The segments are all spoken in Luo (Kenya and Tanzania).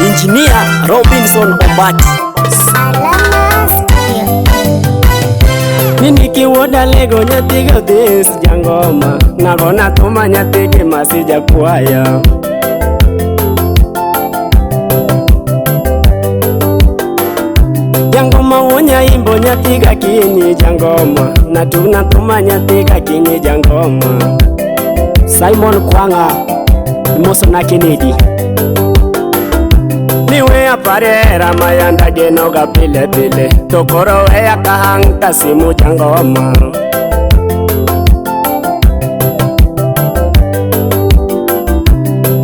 Engineer Robinson Ombati. Nini kiwoda lego nyatiga this jangoma nagona tuma nyatige masija kuaya jangoma wonya imbo nyatiga kinyi jangoma na tuma nyatiga kinyi jangoma Simon Kwanga Moso na Kennedy niwe aparera mayanda genoga pile pile tokoro ya kahang simu jangoma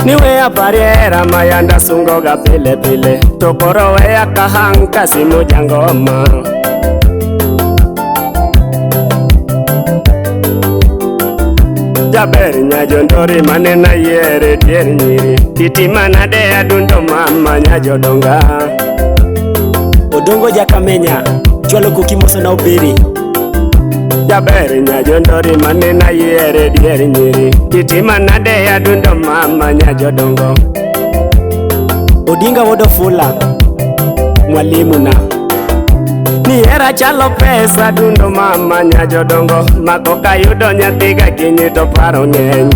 niwe aparera mayanda sungoga pile pile tokoro ya kahang simu jangoma jaber nyajondori manena yere dier nyiri titi manade adundo mama nyajodonga Odongo Jakamenya chwalo kokimoso na obiri jaber nyajondori manena yere dier nyiri titi manade adundo mama nyajodongo Odinga Wodofula mwalimu na ni era chalo pesa dundo mama nyajodongo makoka yudo nyathiga kinyi to paro ng'eny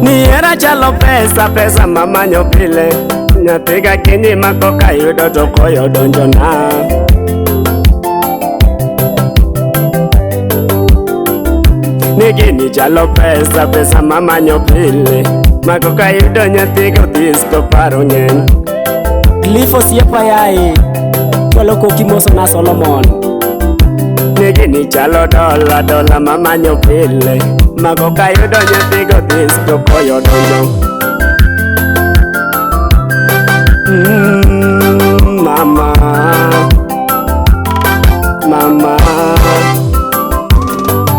ni era chalo pesa mama nyopile nyathiga kinyi makoka yudo to koyo donjona ni gini chalo pesa mama nyopile makoka yudo nyathiga disco paro ng'eny Cliffo siepa yae chwalo kokimoso na Solomon nigini chalo dola mama nyopile makoka yudo nyathiga disco koyo donjo mama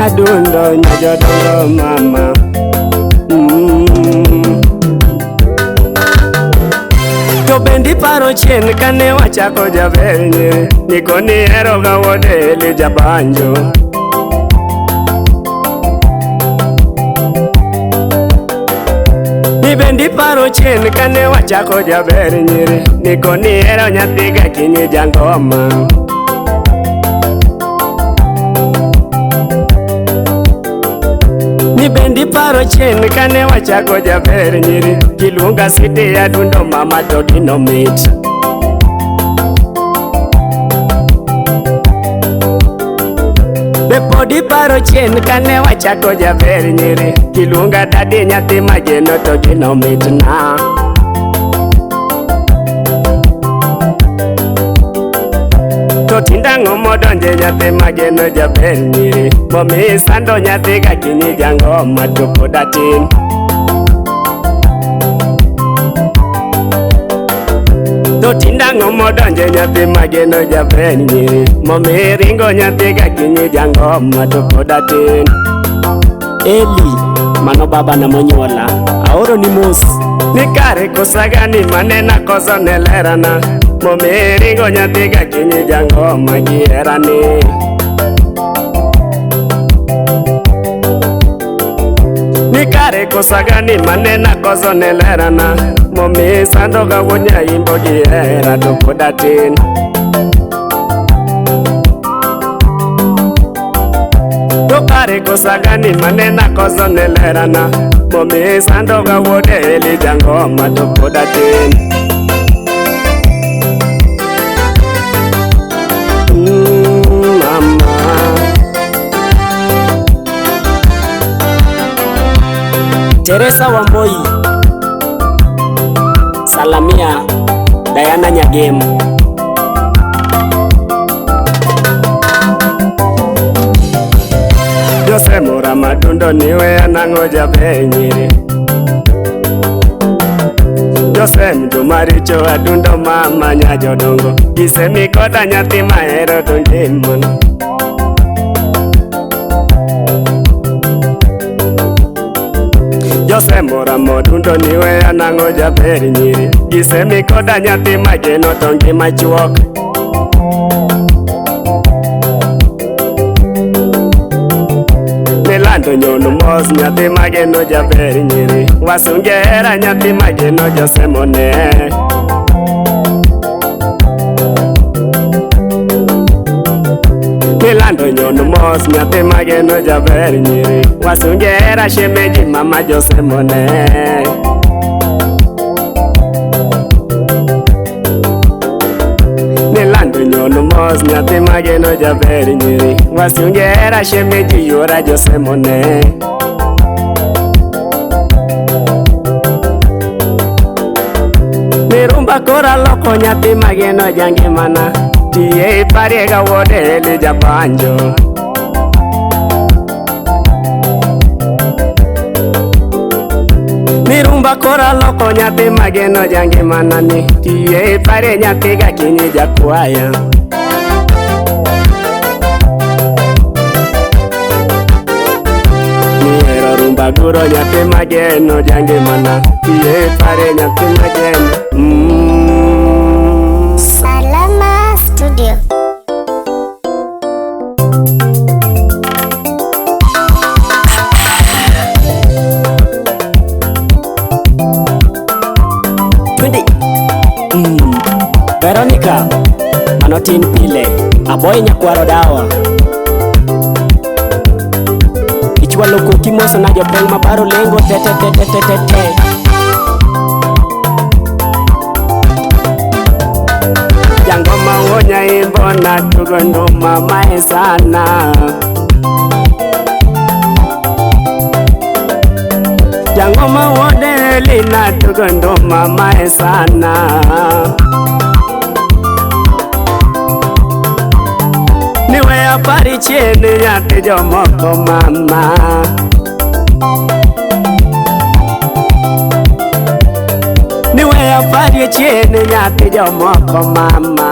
adundo nyajodongo mama to bendi paro chien kane wachako jabenye nikoni hero ga wodele jabanjo ni bendi paro chien kane wachako jabenye nikoni hero nyathiga kinyi jangoma ni bendi paro chien kane wachako jaber nyiri kiluonga siti ya dundo mama to dino mit be podi paro chien kane wachako jaber nyiri kiluonga dadi nyathi mageno to dino mit na to tindang'o modonje nyathi mageno jaber nyiri momi sando nyathiga kinyi jangoma to pod atin to tindang'o modonje nyathi mageno jaber nyiri momi ringo nyathiga kinyi jangoma to pod atin Eli mano baba na monyola aoro ni mos nikare kosagani manena koso nelerana momi ringo nyathiga kinyi jangoma gierani nikare kosagani manena koso nelerana momi sandoga wonya imbo giera to pod atin kare kosagani manena koso nelerana momi sandoga wodele jangoma to pod atin mama Teresa Wamboi Salamia Diana Nyagem Jose Mura Madundo niwe anang'o jaber nyiri Jose Mdumaricho adundo mama nyajodongo Gisemi koda nyathi mahero to ngimano Jose mora modundo niwe anang'o jaber nyiri. Gisemi koda nyathi mageno to ngima chuok. Milando nyono mos nyathi mageno jaber nyiri. Wasunge hera nyathi mageno Jose mone. Milando nyono mos nyathi mageno jaber nyiri. Wasunge hera shemeji mama Jose mone. Milando nyono mos nyathi mageno jaber nyiri. Wasunge hera shemeji yora Jose mone. Mirumba kora loko nyathi mageno jangimana. Tiye pariega wode le jabanjo. Mirumba kora loko nyathi mageno jangimana ni. Tiye pare nyathi ga kinyi jakwaya. Nihero rumba guro nyathi mageno jangimana. Tiye pare nyathi mageno. Salama Studio. Veronica Manotin Pile Aboy nyakwaro dawa. Ichwalo koki moso na jopeng mabaro lengo te. Jangoma wonya imbona tugondo mama esana. Jangoma wode lina tugondo mama esana. Niwe apari chieni nyathi jomoko mama. Niwe apari chieni nyathi jomoko mama.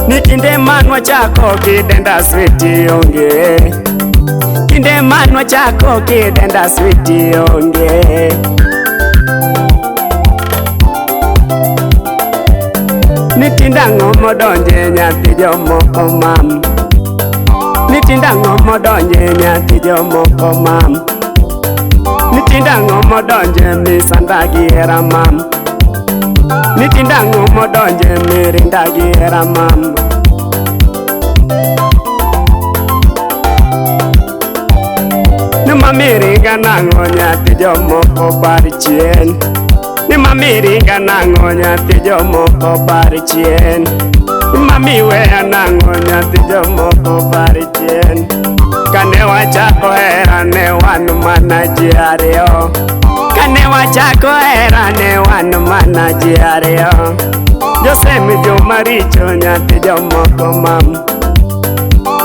Ni kinde manwa chako kidenda switi onge. Kinde manwa chako kidenda switi onge. Nitinda ng'omo donje nyathi jomoko mam. Nitinda ng'omo donje nyathi jomoko mam. Nitinda ng'omo donje misanda gi hera mam. Nitinda ng'omo donje mirinda gi hera mam. Nima miringa nang'o nyathi jomoko bar chien. Nima miringa nang'o nyathi jomoko bar chien. Nima miweya nang'o nyathi jomoko bar chien. Kane wachako hera ne wan mana ji ariyo. Kane wachako hera ne wan mana ji ariyo. Jose mijoma richo nyathi jomoko mam.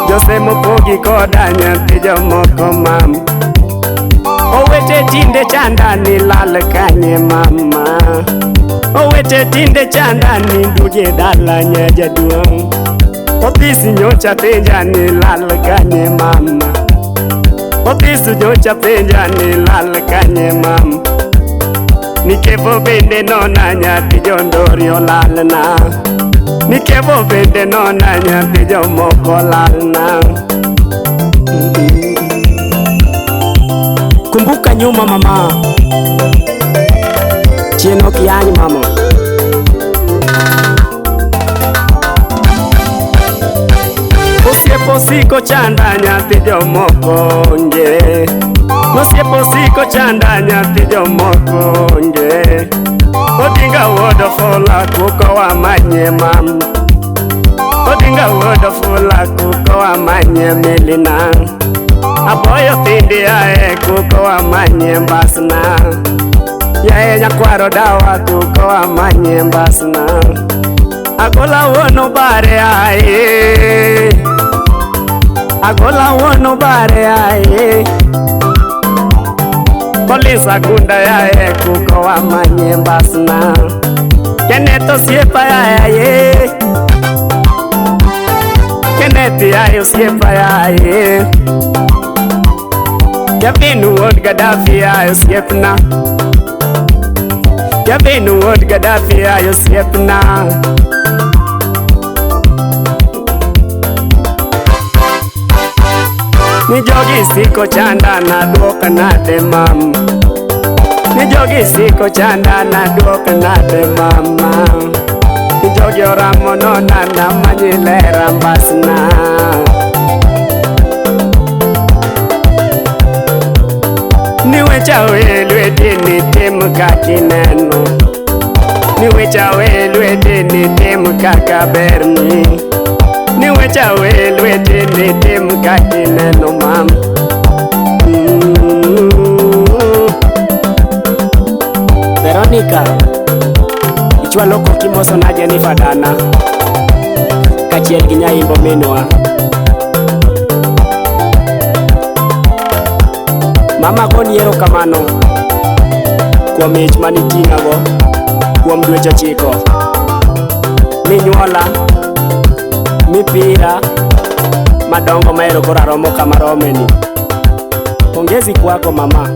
Jose mopogi koda nyathi jomoko mam. Owete tinde chanda ni lal kanye mama. Owete tinde chanda ni duje dala nya jaduong. Othisi nyocha penja ni lal kanye mama. Othisi nyocha penja ni lal kanye mama. Nikevo bende nona nyathi jondori olalna. Nikevo bende nona nyathi jomoko lalna. Kumbuka nyuma mama. Chieno kianyi mama. Osiepo siko chanda nyathi jomoko nge. Osiepo siko chanda nyathi jomoko nge. Odinga wodo fola kuko wa manye mam. Odinga wodo fola kuko wa manye melina. Aboyo tindi yae kuko wa manye mbasna. Yae nyakwaro dawa kuko wa manye mbasna. Agola wono bare ae. Agola wono bare ae. Polisa kunda yae kuko wa manye mbasna. Keneto siepa yae. Kibethi ayo siepa yaye Jabinu wod Gaddafi ayo siepna Jabinu wod Gaddafi ayo siepna Ni jogi siko chanda na duoka nade mam Ni jogi siko chanda na duoka nade mama Ni jogi oramo nona na manyilera mbasna Ni wecha welu edini timu kakineno Ni wecha welu edini timu kakaberni Ni wecha welu edini timu kakineno mam Veronica Ichwa loko kimoso na Jennifer Dana Kachiel gi nyaimbo minwa Mama koniero kamano Kuom ich maniting'ago Kuom dweche 9 Minyuola Mipira Madongo maero kora romo kama romeni Pongezi kwako mama